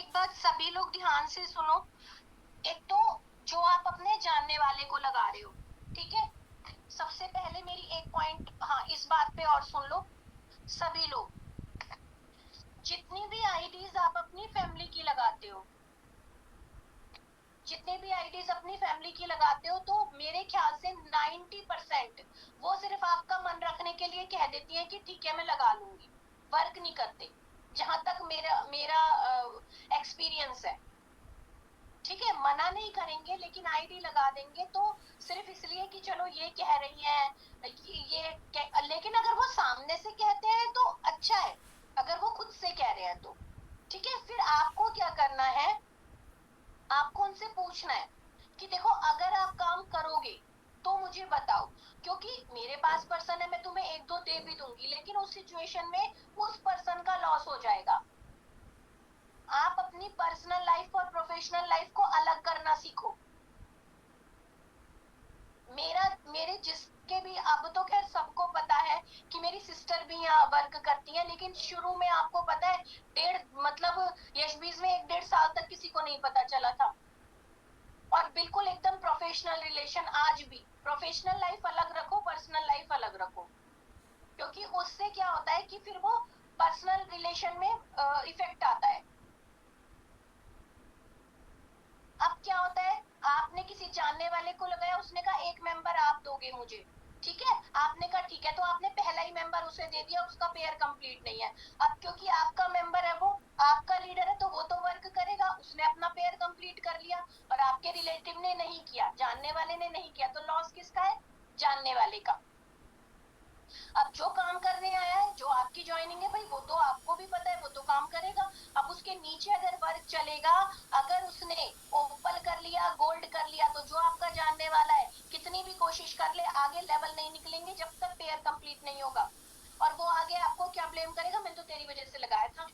एक बात सभी लोग ध्यान से सुनो। एक तो जो आप अपने जानने वाले को लगा रहे हो, ठीक है, सबसे पहले मेरी एक पॉइंट, हाँ, इस बात पे और सुन लो। सभी लोग, जितनी भी आईडीज आप अपनी फैमिली की लगाते हो, जितने भी आईडीज अपनी फैमिली की लगाते हो, तो मेरे ख्याल से 90% वो सिर्फ आपका मन रखने के लिए कह देती है कि ठीक है मैं लगा लूंगी, वर्क नहीं करते, जहां तक मेरा मेरा एक्सपीरियंस है। ठीक है, मना नहीं करेंगे लेकिन आईडी लगा देंगे, तो सिर्फ इसलिए कि चलो ये कह रही है लेकिन अगर वो सामने से कहते हैं तो अच्छा है, अगर वो खुद से कह रहे हैं तो ठीक है। फिर आपको क्या करना है, आपको उनसे पूछना है कि देखो अगर आप काम करोगे तो मुझे बताओ, क्योंकि मेरे पास पर्सन है, मैं तुम्हें एक दो दे भी दूंगी, लेकिन उस सिचुएशन में उस पर्सन का लॉस हो जाएगा। आप अपनी पर्सनल लाइफ और प्रोफेशनल लाइफ को अलग करना सीखो। मेरे जिसके भी, अब तो खैर सबको पता है कि मेरी सिस्टर भी यहाँ वर्क करती है, लेकिन शुरू में आपको पता है, डेढ़ मतलब यशबीज में 1-1.5 साल तक किसी को नहीं पता चला था। और बिल्कुल एकदम प्रोफेशनल रिलेशन, आज भी प्रोफेशनल लाइफ अलग रखो, पर्सनल लाइफ अलग रखो, क्योंकि उससे क्या होता है कि फिर वो पर्सनल रिलेशन में इफेक्ट आता है। अब क्या होता है, आपने किसी जानने वाले को लगाया, उसने कहा एक मेंबर आप दोगे मुझे, ठीक है, आपने कहा ठीक है, तो आपने पहला ही मेंबर उसे दे दिया, उसका पेयर कंप्लीट नहीं है। अब क्योंकि आपका मेंबर है, वो आपका लीडर है, तो वो तो वर्क करेगा, उसने अपना पेयर कंप्लीट कर लिया, और आपके रिलेटिव ने नहीं किया, जानने वाले ने नहीं किया, तो लॉस किसका है, जानने वाले का। अब जो काम करने आया है, जो आपकी ज्वाइनिंग है भाई, वो तो आपको भी पता है, वो तो काम करेगा। अब उसके नीचे अगर वर्क चलेगा, अगर उसने ओपल कर लिया, गोल्ड कर लिया, तो जो आपका जानने वाला है कितनी भी कोशिश कर ले, आगे लेवल नहीं निकलेंगे जब तक पेयर कंप्लीट नहीं होगा। और वो आगे आपको क्या ब्लेम करेगा, मैंने तो तेरी वजह से लगाया था,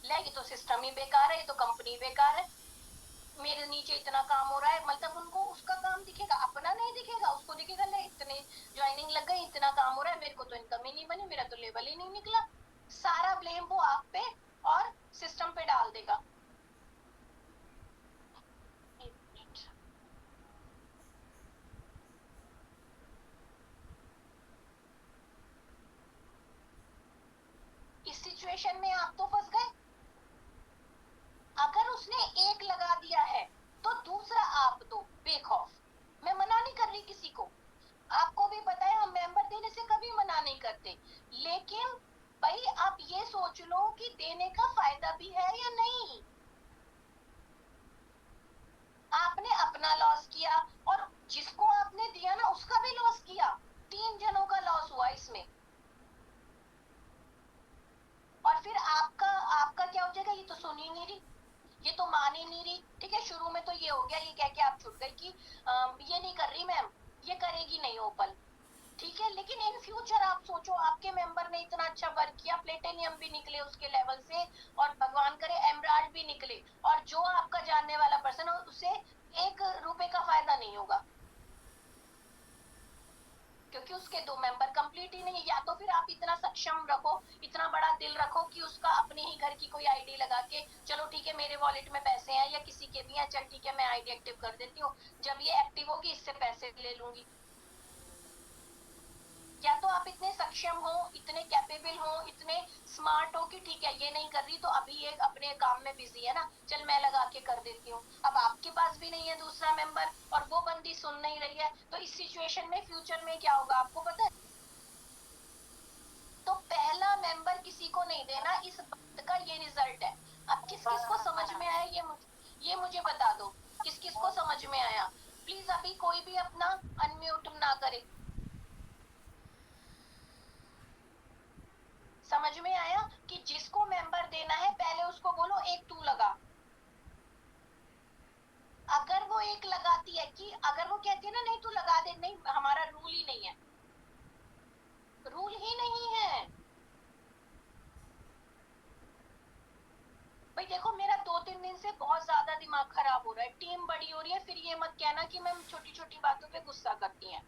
ले ये तो सिस्टम ही बेकार है, ये तो कंपनी बेकार है, मेरे नीचे इतना काम हो रहा है, मतलब उनको उसका काम दिखेगा, अपना नहीं दिखेगा, उसको दिखेगा ले इतने ज्वाइनिंग लग गई, इतना काम हो रहा है, मेरे को तो इनकम ही नहीं बनी, मेरा तो लेवल ही नहीं निकला। सारा ब्लेम वो आप पे और सिस्टम पे डाल देगा। एक मिनट। इस सिचुएशन में आप तो फंस गए। अगर उसने एक लगा दिया है तो दूसरा आप दो बेखौफ। मैं मना नहीं कर रही किसी को, आपको भी पता है हम मेंबर देने से कभी मना नहीं करते, लेकिन भाई आप ये सोच लो कि देने का फायदा भी है या नहीं। आपने अपना लॉस किया, और जिसको आपने दिया ना उसका भी लॉस किया, 3 जनों का लॉस हुआ इसमें। और फिर आपका आपका क्या हो जाएगा, ये तो सुन ही नहीं रही, ये तो मान ही नहीं रही, ठीक है, शुरू में तो ये हो गया, ये कह के आप छुट गए कि ये नहीं कर रही मैम, ये करेगी नहीं ओपल, ठीक है, लेकिन इन फ्यूचर आप सोचो, आपके मेंबर ने इतना अच्छा वर्क किया, प्लेटिनियम भी निकले उसके लेवल से, और भगवान करे एमराल्ड भी निकले, और जो आपका जानने वाला पर्सन है उसे 1 रुपए का फायदा नहीं होगा, क्योंकि उसके 2 मेंबर कंप्लीट ही नहीं है। या तो फिर आप इतना सक्षम रखो, इतना बड़ा दिल रखो कि उसका अपने ही घर की कोई आईडी लगा के, चलो ठीक है मेरे वॉलेट में पैसे हैं या किसी के भी हैं, चल ठीक है मैं आईडी एक्टिव कर देती हूँ, जब ये एक्टिव होगी इससे पैसे ले लूंगी। या तो आप इतने सक्षम हो, इतने कैपेबल हो, इतने स्मार्ट हो कि ठीक है ये नहीं कर रही तो अभी ये अपने काम में बिजी है ना, चल मैं लगा के कर देती हूँ। अब आपके पास भी नहीं है दूसरा मेंबर, और वो बंदी सुन नहीं रही है, तो इस सिचुएशन में फ्यूचर में क्या होगा आपको पता है। तो पहला मेंबर किसी को नहीं देना, इस बात का ये रिजल्ट है। अब किस किस को समझ में आया, ये मुझे बता दो, किस किस को समझ में आया। प्लीज अभी कोई भी अपना अनम्यूट ना करे। समझ में आया कि जिसको मेंबर देना है पहले उसको बोलो एक तू लगा। अगर वो एक लगाती है, कि अगर वो कहती है ना नहीं तू लगा दे, नहीं हमारा रूल ही नहीं है, रूल ही नहीं है। भाई देखो मेरा 2-3 दिन से बहुत ज्यादा दिमाग खराब हो रहा है, टीम बड़ी हो रही है, फिर ये मत कहना कि मैम छोटी छोटी बातों पे गुस्सा करती हैं,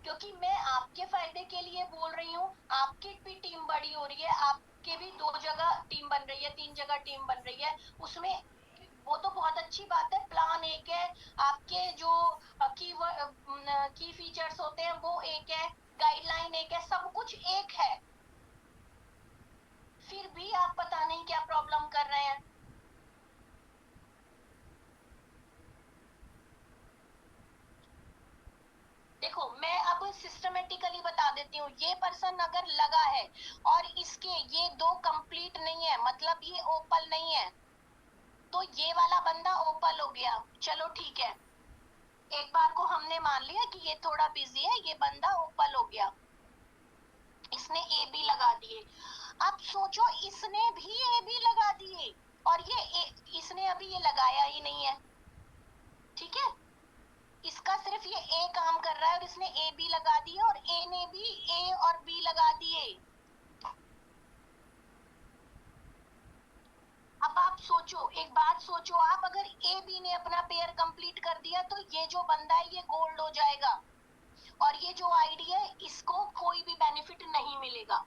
क्योंकि मैं आपके फायदे के लिए बोल रही हूँ, आपकी भी टीम बड़ी हो रही है, आपके इसके भी 2 जगह टीम बन रही है, 3 जगह टीम बन रही है, उसमें वो तो बहुत अच्छी बात है, प्लान एक है, आपके जो की फीचर्स होते हैं वो एक है, गाइडलाइन एक है, सब कुछ एक है, फिर भी आप पता नहीं क्या प्रॉब्लम कर रहे हैं। देखो मैं अब सिस्टमेटिकली बता देती हूँ, ये पर्सन अगर लगा है और इसके ये 2 कंप्लीट नहीं है, मतलब ये ओपल नहीं है, तो ये वाला बंदा ओपल हो गया, चलो ठीक है, एक बार को हमने मान लिया कि ये थोड़ा बिजी है, ये बंदा ओपल हो गया, इसने ए बी लगा दिए। अब सोचो इसने भी ए बी लगा दिए और इसने अभी ये लगाया ही नहीं है, ठीक है, इसका सिर्फ ये ए काम कर रहा है और इसने ए बी लगा दिया और ए ने भी ए और बी लगा दिए। अब आप सोचो, एक बात सोचो, आप अगर ए बी ने अपना पेयर कंप्लीट कर दिया तो ये जो बंदा है ये गोल्ड हो जाएगा और ये जो आईडी है इसको कोई भी बेनिफिट नहीं मिलेगा।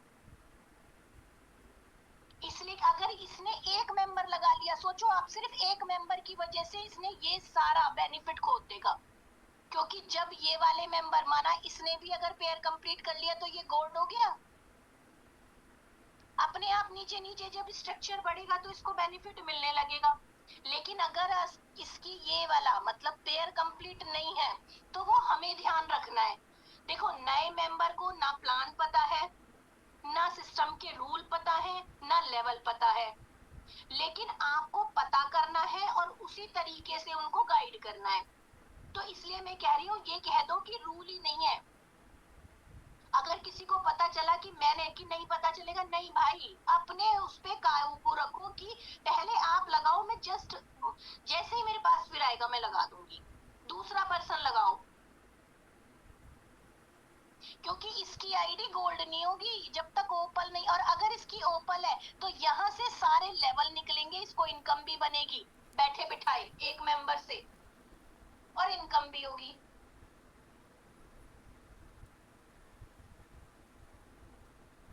इसलिए अगर इसने एक मेंबर लगा लिया, सोचो आप, सिर्फ एक मेंबर की वजह से इसने ये सारा बेनिफिट खो देगा, क्योंकि जब ये वाले मेंबर, माना इसने भी अगर पेयर कंप्लीट कर लिया तो ये गोल्ड हो गया, अपने आप नीचे नीचे जब स्ट्रक्चर बढ़ेगा तो इसको बेनिफिट मिलने लगेगा। लेकिन अगर इसकी ये वाला मतलब पेयर कंप्लीट नहीं है तो वो हमें ध्यान रखना है। देखो नए मेंबर को ना प्लान पता है, ना सिस्टम के रूल पता है, ना लेवल पता है, लेकिन आपको पता करना है और उसी तरीके से उनको गाइड करना है। तो इसलिए मैं कह रही हूँ, ये कह दो कि रूल ही नहीं है। अगर किसी को पता चला कि मैंने, कि नहीं पता चलेगा, नहीं भाई, अपने उस पे काबू रखो कि पहले आप लगाओ, मैं जस्ट जैसे ही मेरे पास फिर आएगा मैं लगा दूंगी, दूसरा पर्सन लगाओ, क्योंकि इसकी आईडी गोल्ड नहीं होगी जब तक ओपल नहीं, और अगर इसकी ओपल है तो यहाँ से सारे लेवल निकलेंगे, इसको इनकम भी बनेगी बैठे बिठाए एक मेंबर से, और इनकम भी होगी।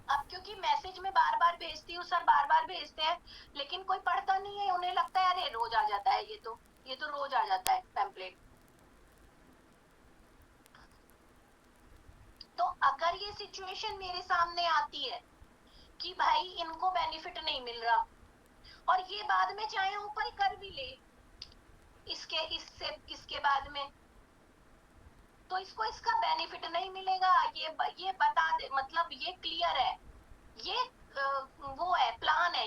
अब क्योंकि मैसेज में बार बार भेजती हूँ सर, बार बार भेजते हैं, लेकिन कोई पढ़ता नहीं है, उन्हें लगता है अरे रोज आ जाता है, ये तो रोज आ जाता है टेम्पलेट। तो अगर ये सिचुएशन मेरे सामने आती है कि भाई इनको बेनिफिट नहीं मिल रहा और ये बाद में चाहे ऊपर कर भी ले इसके बाद में, तो इसको इसका बेनिफिट नहीं मिलेगा, ये बता दे, मतलब ये क्लियर है, ये वो है, प्लान है,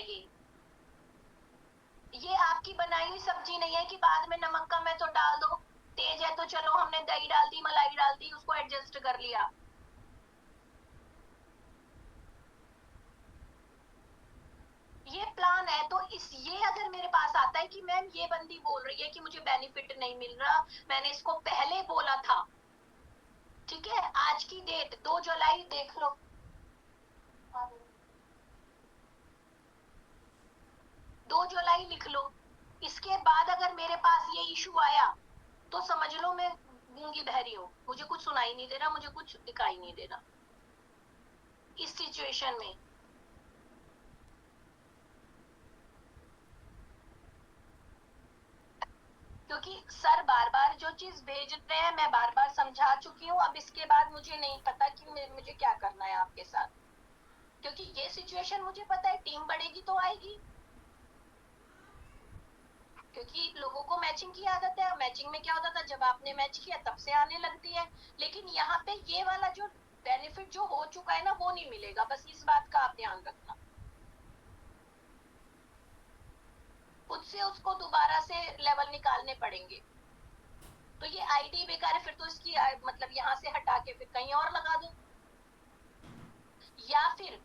ये आपकी बनाई हुई सब्जी नहीं है कि बाद में नमक कम है तो डाल दो, तेज है तो चलो हमने दही डाल दी, मलाई डाल दी, उसको एडजस्ट कर लिया। ये प्लान है। तो ये अगर मेरे पास आता है कि मैम ये बंदी बोल रही है कि मुझे बेनिफिट नहीं मिल रहा, मैंने इसको पहले बोला था, ठीक है, आज की डेट 2 जुलाई देख लो, 2 जुलाई लिख लो, इसके बाद अगर मेरे पास ये इशू आया तो समझ लो मैं गूंगी बहरी हूँ, मुझे कुछ सुनाई नहीं दे रहा, मुझे कुछ दिखाई नहीं दे रहा इस सिचुएशन में। क्योंकि सर बार बार जो चीज भेज रहे हैं मैं बार बार समझा चुकी हूँ, अब इसके बाद मुझे नहीं पता कि मुझे क्या करना है आपके साथ, क्योंकि ये सिचुएशन मुझे पता है टीम बढ़ेगी तो आएगी, क्योंकि लोगों को मैचिंग की आदत है। मैचिंग में क्या होता था, जब आपने मैच किया तब से आने लगती है, लेकिन यहाँ पे ये वाला जो बेनिफिट जो हो चुका है ना वो नहीं मिलेगा, बस इस बात का आप ध्यान रखना, खुद से उसको दोबारा से लेवल निकालने पड़ेंगे। तो ये आईडी बेकार है, फिर तो इसकी मतलब यहाँ से हटा के फिर कहीं और लगा दो, या फिर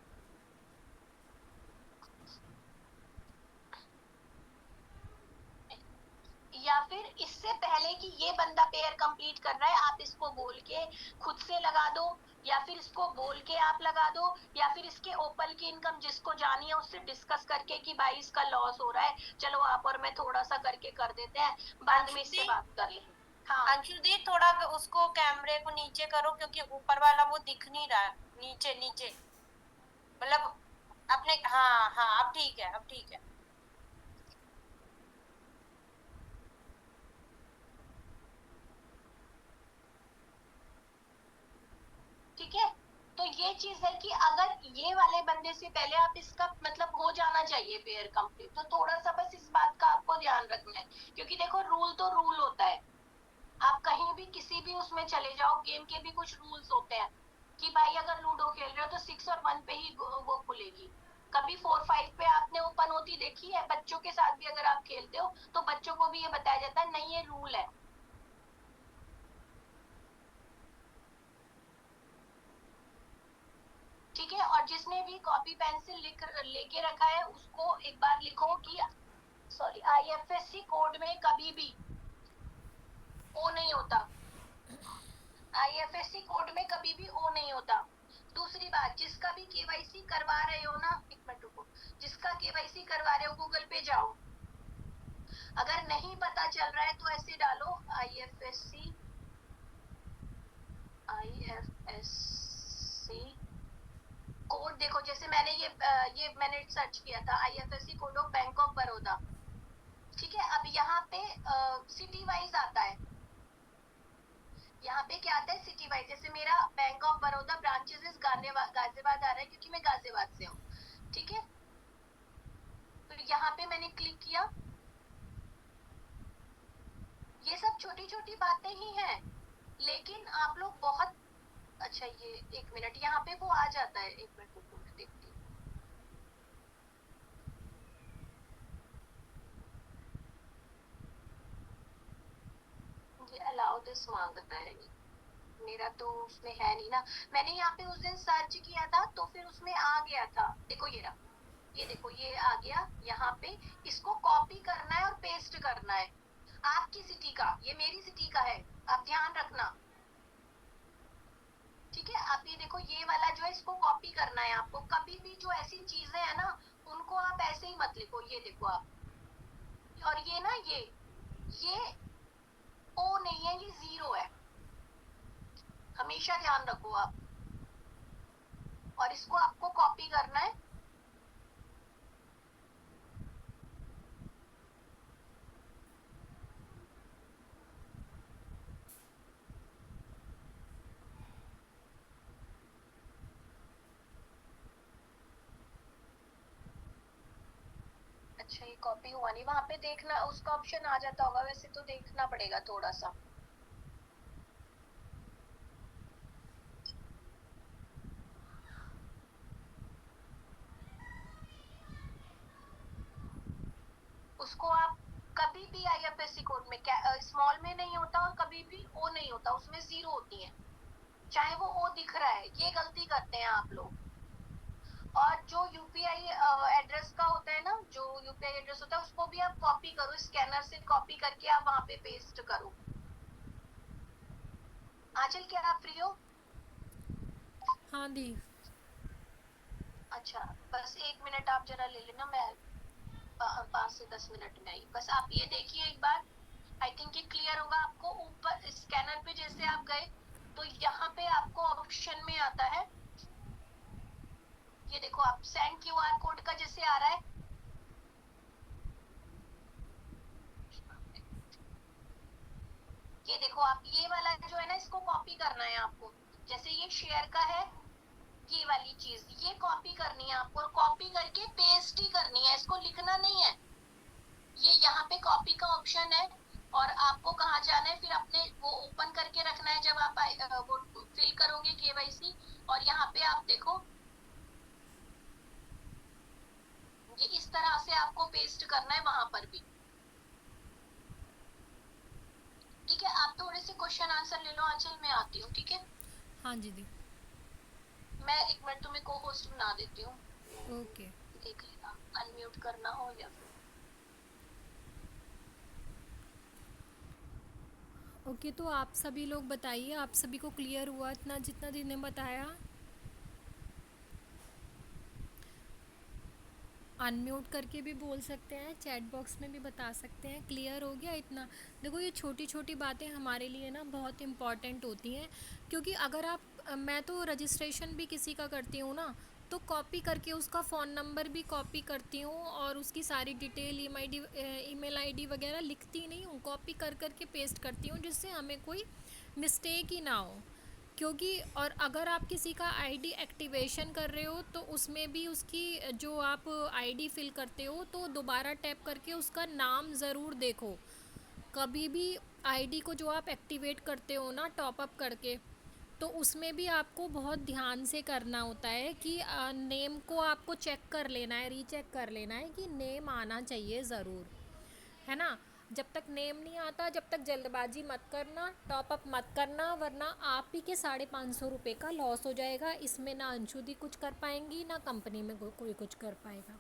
इससे पहले कि ये बंदा पेयर कंप्लीट कर रहा है आप इसको बोल के खुद से लगा दो, या फिर इसको बोल के आप लगा दो, या फिर इसके ओपल की इनकम जिसको जानी है उससे डिस्कस करके कि भाई इसका लॉस हो रहा है, चलो आप और मैं थोड़ा सा करके कर देते हैं, बाद में इससे बात कर लेंगे। हाँ अंशु दी, थोड़ा उसको कैमरे को नीचे करो क्योंकि ऊपर वाला वो दिख नहीं रहा है, नीचे नीचे मतलब अपने, हाँ हाँ हाँ, अब ठीक है, अब ठीक है। ठीक है, तो ये चीज है कि अगर ये वाले बंदे से पहले आप इसका मतलब हो जाना चाहिए पेयर कंप्लीट, तो थोड़ा सा बस इस बात का आपको ध्यान रखना है, क्योंकि देखो रूल तो रूल होता है। आप कहीं भी किसी भी उसमें चले जाओ, गेम के भी कुछ रूल्स होते हैं कि भाई अगर लूडो खेल रहे हो तो 6 और 1 पे ही वो खुलेगी। कभी 4 5 पे आपने ओपन होती देखी है? बच्चों के साथ भी अगर आप खेलते हो तो बच्चों को भी ये बताया जाता है, नहीं ये रूल है। ठीक है, और जिसने भी कॉपी पेंसिल लिख लेके रखा है उसको एक बार लिखो कि सॉरी, आईएफएससी कोड में कभी भी ओ नहीं होता। आईएफएससी कोड में कभी भी ओ नहीं होता। दूसरी बात, जिसका भी केवाईसी करवा रहे हो ना, एक मिनट रुको, जिसका केवाईसी करवा रहे हो गूगल पे जाओ, अगर नहीं पता चल रहा है तो ऐसे डालो आईएफएससी, आईएफएससी कोड। देखो जैसे मैंने ये मैंने सर्च किया था IFSC code of bank of Baroda. ठीक है, अब यहाँ पे सिटी वाइज आता है। यहाँ पे क्या आता है? City wise. जैसे मेरा बैंक ऑफ बड़ौदा ब्रांचेस इस गाजियाबाद आ रहा है क्योंकि मैं गाजियाबाद से हूँ। ठीक है, तो यहाँ पे मैंने क्लिक किया। ये सब छोटी छोटी बातें ही हैं, लेकिन आप लोग बहुत अच्छा, ये एक मिनट, यहाँ पे वो आ जाता है, एक मिनट रुको मैं देखती हूँ। ये अलाउ दिस मांगता है, मेरा तो उसमें है नहीं ना। मैंने यहाँ पे उस दिन सर्च किया था तो फिर उसमें आ गया था, देखो ये रहा, ये देखो ये आ गया यहाँ पे। इसको कॉपी करना है और पेस्ट करना है आपकी सिटी का, ये मेरी सिटी का है, आप ध्यान रखना। ठीक है, आप ये देखो ये वाला जो है इसको कॉपी करना है आपको। कभी भी जो ऐसी चीजें है ना उनको आप ऐसे ही मत लिखो। ये देखो आप, और ये ना ये ओ नहीं है, ये 0 है, हमेशा ध्यान रखो आप। और इसको आपको कॉपी करना है। अच्छा, ये कॉपी हुआ नहीं, वहां पे देखना उसका ऑप्शन आ जाता होगा, वैसे तो देखना पड़ेगा थोड़ा सा। उसको आप कभी भी आईएफएससी कोड में स्मॉल में नहीं होता और कभी भी ओ नहीं होता, उसमें 0 होती है, चाहे वो ओ दिख रहा है। ये गलती करते हैं आप लोग। और जो यूपीआई एड्रेस का होता है ना, जो यूपीआई एड्रेस होता है उसको भी आप कॉपी करो, स्कैनर से कॉपी करके आप वहां पे पेस्ट करो। आंचल क्या आप फ्री हो? हाँ दी। अच्छा, बस 1 मिनट आप जरा ले लेना, मैं 5 से 10 मिनट में आई। बस आप ये देखिए एक बार, आई थिंक ये क्लियर होगा आपको। ऊपर स्कैनर पे जैसे आप गए तो यहाँ पे आपको ऑप्शन में आता है, ये देखो आप सेंड क्यूआर कोड का जैसे आ रहा है, ये देखो आप, ये वाला जो है ना इसको कॉपी करना है आपको। जैसे ये शेयर का है, ये वाली चीज ये कॉपी करनी है आपको, और कॉपी करके पेस्ट ही करनी है, इसको लिखना नहीं है। ये यहाँ पे कॉपी का ऑप्शन है, और आपको कहाँ जाना है फिर, अपने वो ओपन करके रखना है जब आप वो फिल करोगे केवाईसी। और यहाँ पे आप देखो, ये इस तरह से आपको पेस्ट करना है वहां पर भी। ठीक है, आप थोड़े से क्वेश्चन आंसर ले लो आंचल, मैं आती हूँ। ठीक है, हाँ जी दी। मैं 1 मिनट तुम्हें को होस्ट बना देती हूँ, ओके। देख लेना अनम्यूट करना हो या फिर। ओके, तो आप सभी लोग बताइए, आप सभी को क्लियर हुआ इतना जितना दी ने बताया? अनम्यूट करके भी बोल सकते हैं, चैट बॉक्स में भी बता सकते हैं। क्लियर हो गया इतना? देखो ये छोटी छोटी बातें हमारे लिए ना बहुत इम्पॉर्टेंट होती हैं, क्योंकि अगर आप मैं तो रजिस्ट्रेशन भी किसी का करती हूँ ना, तो कॉपी करके उसका फ़ोन नंबर भी कॉपी करती हूँ और उसकी सारी डिटेल ईमेल आईडी वगैरह लिखती नहीं हूँ, कॉपी कर करके पेस्ट करती हूँ जिससे हमें कोई मिस्टेक ही ना हो। क्योंकि और अगर आप किसी का आईडी एक्टिवेशन कर रहे हो तो उसमें भी उसकी जो आप आईडी फिल करते हो तो दोबारा टैप करके उसका नाम ज़रूर देखो। कभी भी आईडी को जो आप एक्टिवेट करते हो ना टॉप अप करके, तो उसमें भी आपको बहुत ध्यान से करना होता है कि नेम को आपको चेक कर लेना है, रीचेक कर लेना है कि नेम आना चाहिए ज़रूर, है ना। जब तक नेम नहीं आता जब तक जल्दबाजी मत करना, टॉप अप मत करना, वरना आप ही के 550 रुपये का लॉस हो जाएगा। इसमें ना अंशुदी कुछ कर पाएंगी ना कंपनी में कोई कुछ कर पाएगा।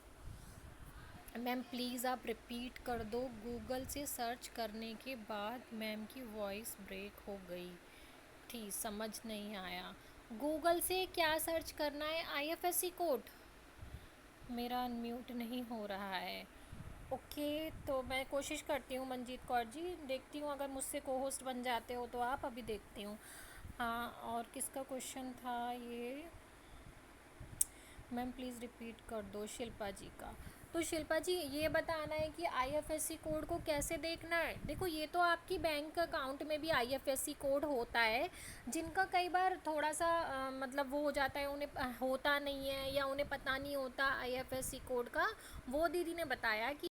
मैम प्लीज़ आप रिपीट कर दो, गूगल से सर्च करने के बाद मैम की वॉइस ब्रेक हो गई थी, समझ नहीं आया। गूगल से क्या सर्च करना है? IFSC code. मेरा अनम्यूट नहीं हो रहा है। ओके, तो मैं कोशिश करती हूँ मंजीत कौर जी, देखती हूँ अगर मुझसे को होस्ट बन जाते हो तो आप, अभी देखती हूँ। हाँ, और किसका क्वेश्चन था ये? मैम प्लीज़ रिपीट कर दो, शिल्पा जी का। तो शिल्पा जी ये बताना है कि आईएफएससी कोड को कैसे देखना है। देखो ये तो आपकी बैंक अकाउंट में भी आईएफएससी कोड होता है, जिनका कई बार थोड़ा सा मतलब वो हो जाता है, उन्हें होता नहीं है या उन्हें पता नहीं होता आईएफएससी कोड का। वो दीदी ने बताया कि